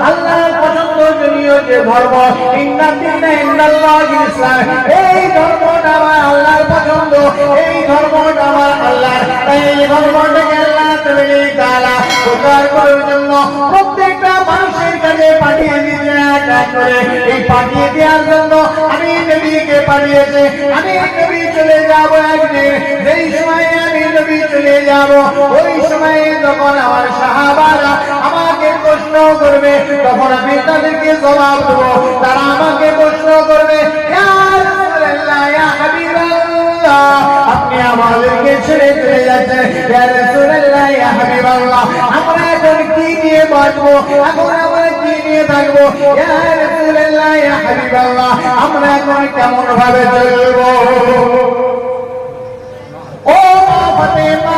আল্লাহর পছন্দনীয় যে ধর্ম ইন্না দীনা ইনদাল্লাহিল ইসলাম, এই ধর্মটা আমার আল্লাহর পছন্দ, এই ধর্মটা আমার আল্লাহর। তাই এই ধর্মটাকে আল্লাহ তাআলা প্রচার করার জন্য প্রত্যেকটা মানুষের কাছে পাঠিয়ে দিয়েছেন এক করে। এই পাঠিয়ে দেওয়ার জন্য আমি নবীকে পাঠিয়েছি। আমি নবী চলে যাব একদিন, যেই সময়ে আমি নবী চলে যাব ওই সময়ে যখন আমার সাহাবারা আমাকে প্রশ্ন করবে তখন আমি তাদেরকে জবাব দেবো। তারা আমাকে প্রশ্ন করবে, ইয়া রাসূলুল্লাহ, ইয়া হাবিবাল্লাহ, আপনি আমাদেরকে ছেড়ে চলে যাচ্ছেন, ইয়া রাসূলুল্লাহ, ইয়া হাবিবাল্লাহ, আমরা এখন কি নিয়ে বাঁচবো, এখন আমরা কি নিয়ে থাকবো, ইয়া রাসূলুল্লাহ, ইয়া হাবিবাল্লাহ, আমরা এখন কেমন ভাবে চলবো। ও ফাতেমা